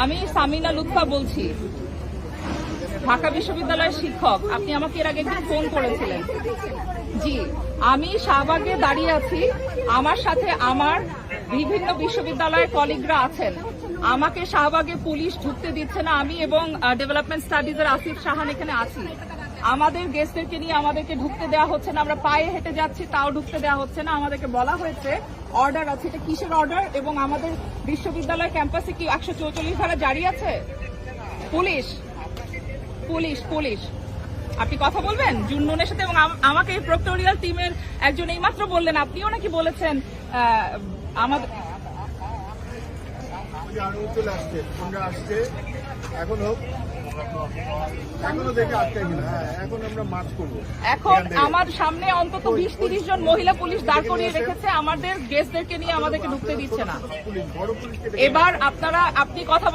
আমি সামিনা লুৎফা বলছি, ঢাকা বিশ্ববিদ্যালয়ের শিক্ষক। আপনি আমাকে এর আগে একদিন ফোন করেছিলেন। জি, আমি শাহবাগে দাঁড়িয়ে আছি, আমার সাথে আমার বিভিন্ন বিশ্ববিদ্যালয়ের কলিগরা আছেন। আমাকে শাহবাগে পুলিশ ঢুকতে দিচ্ছে না। আমি এবং ডেভেলপমেন্ট স্টাডিজের আসিফ সাহান এখানে আছি। আমাদের গেস্টদেরকে নিয়ে আমাদেরকে ঢুকতে দেওয়া হচ্ছে না। আমরা পায়ে হেঁটে যাচ্ছি, তাও ঢুকতে দেওয়া হচ্ছে না। আমাদেরকে বলা হয়েছে অর্ডার আছে। এটা কিসের অর্ডার? এবং আমাদের বিশ্ববিদ্যালয় ক্যাম্পাসে কি 144 ধারা জারি আছে? পুলিশ পুলিশ পুলিশ আপনি কথা বলবেন জুন্নুনের সাথে। এবং আমাকে প্রক্টোরিয়াল টিমের একজন এইমাত্র বললেন, আপনিও নাকি বলেছেন আমাদের এখন আমার সামনে অন্তত 20-30 জন মহিলা পুলিশ দাঁড় করিয়ে রেখেছে। আমাদের গেস্টদেরকে নিয়ে আমাদেরকে ঢুকতে দিচ্ছে না। এবার আপনি কথা